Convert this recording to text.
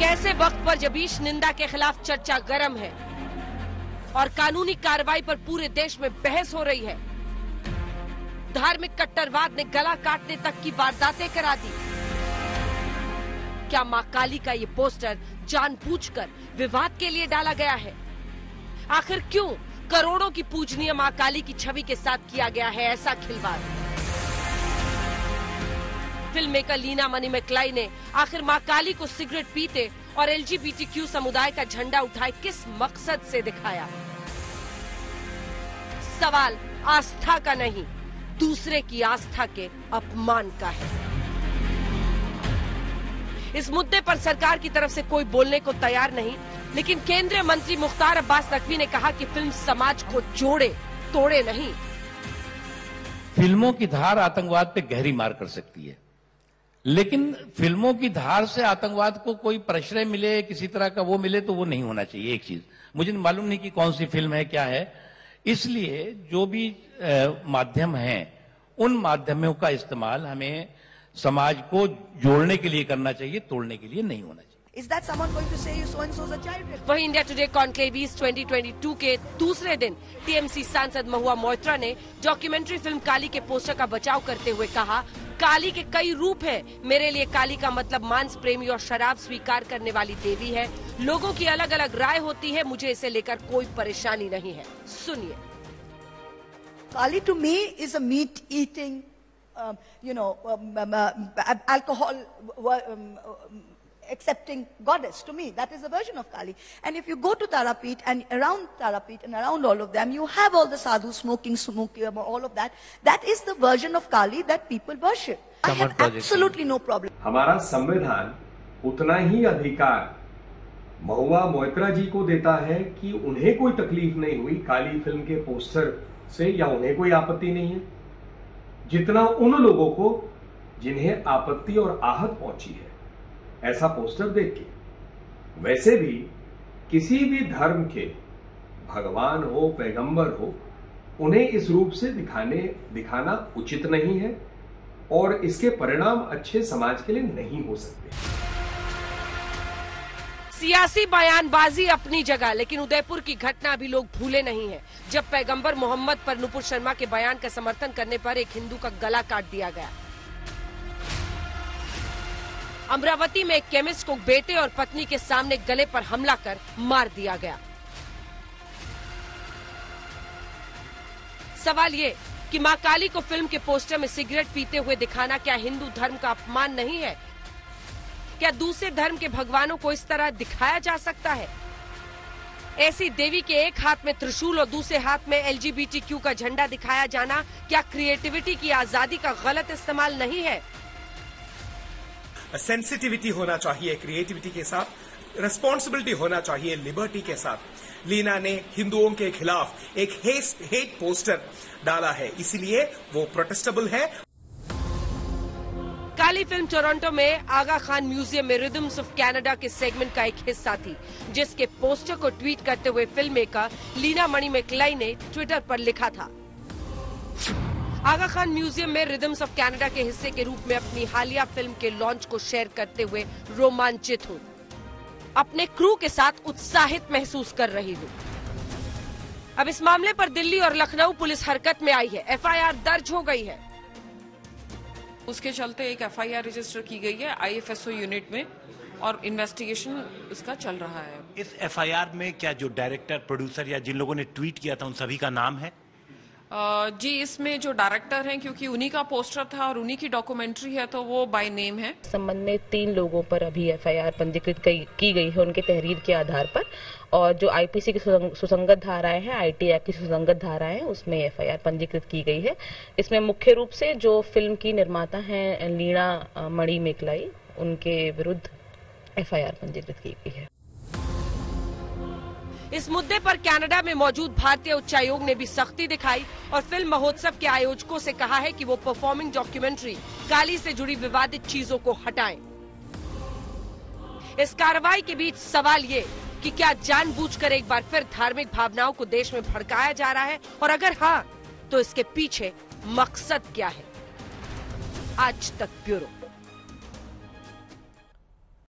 ऐसे वक्त पर जब ईश निंदा के खिलाफ चर्चा गर्म है और कानूनी कार्रवाई पर पूरे देश में बहस हो रही है, धार्मिक कट्टरवाद ने गला काटने तक की वारदातें करा दी। क्या मां काली का ये पोस्टर जानबूझकर विवाद के लिए डाला गया है? आखिर क्यों करोड़ों की पूजनीय मां काली की छवि के साथ किया गया है ऐसा खिलवाड़? फिल्म मेकर लीना मनी मैकलाई ने आखिर मां काली को सिगरेट पीते और LGBTQ समुदाय का झंडा उठाए किस मकसद से दिखाया? सवाल आस्था का नहीं, दूसरे की आस्था के अपमान का है। इस मुद्दे पर सरकार की तरफ से कोई बोलने को तैयार नहीं, लेकिन केंद्रीय मंत्री मुख्तार अब्बास नकवी ने कहा कि फिल्म समाज को जोड़े, तोड़े नहीं। फिल्मों की धार आतंकवाद पे गहरी मार कर सकती है, लेकिन फिल्मों की धार से आतंकवाद को कोई प्रश्रय मिले, किसी तरह का वो मिले, तो वो नहीं होना चाहिए। एक चीज मुझे मालूम नहीं कि कौन सी फिल्म है, क्या है, इसलिए जो भी माध्यम हैं, उन माध्यमों का इस्तेमाल हमें समाज को जोड़ने के लिए करना चाहिए, तोड़ने के लिए नहीं होना चाहिए। Is that someone going to say you so and so is a child rapist? वहीं इंडिया टुडे कॉन्क्लेव 2022 के दूसरे दिन TMC सांसद महुआ मोइत्रा ने डॉक्यूमेंट्री फिल्म काली के पोस्टर का बचाव करते हुए कहा, काली के कई रूप हैं। मेरे लिए काली का मतलब मांस प्रेमी और शराब स्वीकार करने वाली देवी है। लोगों की अलग अलग राय होती है, मुझे इसे लेकर कोई परेशानी नहीं है। सुनिए। Kali to me is a meat eating, alcohol accepting goddess. To me, that is a version of Kali. And if you go to Tarapet and around Tarapet and around all of them, you have all the sadhus smoking, all of that. That is the version of Kali that people worship. I have absolutely no problem. हमारा संविधान उतना ही अधिकार महुआ मोइत्रा जी को देता है कि उन्हें कोई तकलीफ नहीं हुई काली फिल्म के पोस्टर से, या उन्हें कोई आपत्ति नहीं है, जितना उन लोगों को जिन्हें आपत्ति और आहत पहुंची है ऐसा पोस्टर देख के। वैसे भी किसी भी धर्म के भगवान हो, पैगंबर हो, उन्हें इस रूप से दिखाना उचित नहीं है और इसके परिणाम अच्छे समाज के लिए नहीं हो सकते। सियासी बयानबाजी अपनी जगह, लेकिन उदयपुर की घटना अभी लोग भूले नहीं है, जब पैगंबर मोहम्मद पर नुपुर शर्मा के बयान का समर्थन करने पर एक हिंदू का गला काट दिया गया। अमरावती में एक केमिस्ट को बेटे और पत्नी के सामने गले पर हमला कर मार दिया गया। सवाल ये कि मां काली को फिल्म के पोस्टर में सिगरेट पीते हुए दिखाना क्या हिंदू धर्म का अपमान नहीं है? क्या दूसरे धर्म के भगवानों को इस तरह दिखाया जा सकता है? ऐसी देवी के एक हाथ में त्रिशूल और दूसरे हाथ में LGBTQ का झंडा दिखाया जाना क्या क्रिएटिविटी की आजादी का गलत इस्तेमाल नहीं है? सेंसिटिविटी होना चाहिए क्रिएटिविटी के साथ, रिस्पॉन्सिबिलिटी होना चाहिए लिबर्टी के साथ। लीना ने हिंदुओं के खिलाफ एक हेट पोस्टर डाला है, इसलिए वो प्रोटेस्टेबल है। काली फिल्म टोरंटो में आगा खान म्यूजियम में रिदम्स ऑफ कनाडा के सेगमेंट का एक हिस्सा थी, जिसके पोस्टर को ट्वीट करते हुए फिल्म मेकर लीना मनी मैकलाई ने ट्विटर पर लिखा था, आगा खान म्यूजियम में रिदम्स ऑफ कनाडा के हिस्से के रूप में अपनी हालिया फिल्म के लॉन्च को शेयर करते हुए रोमांचित हूँ। अपने क्रू के साथ उत्साहित महसूस कर रही हूँ। अब इस मामले पर दिल्ली और लखनऊ पुलिस हरकत में आई है। FIR दर्ज हो गई है। उसके चलते एक FIR रजिस्टर की गई है IFSO यूनिट में और इन्वेस्टिगेशन इसका चल रहा है। इस FIR में क्या जो डायरेक्टर, प्रोड्यूसर या जिन लोगों ने ट्वीट किया था उन सभी का नाम है? जी, इसमें जो डायरेक्टर हैं, क्योंकि उन्हीं का पोस्टर था और उन्हीं की डॉक्यूमेंट्री है, तो वो बाय नेम है। संबंध में 3 लोगों पर अभी FIR पंजीकृत की गई है उनके तहरीर के आधार पर, और जो IPC की सुसंगत धाराएं हैं, IT एक्ट की सुसंगत धाराएं हैं, उसमें FIR पंजीकृत की गई है। इसमें मुख्य रूप से जो फिल्म की निर्माता हैं लीना मणि मैकलाई, उनके विरुद्ध FIR पंजीकृत की गई है। इस मुद्दे पर कनाडा में मौजूद भारतीय उच्चायोग ने भी सख्ती दिखाई और फिल्म महोत्सव के आयोजकों से कहा है कि वो परफॉर्मिंग डॉक्यूमेंट्री काली से जुड़ी विवादित चीजों को हटाएं। इस कार्रवाई के बीच सवाल ये कि क्या जानबूझकर एक बार फिर धार्मिक भावनाओं को देश में भड़काया जा रहा है, और अगर हाँ, तो इसके पीछे मकसद क्या है? आज तक ब्यूरो।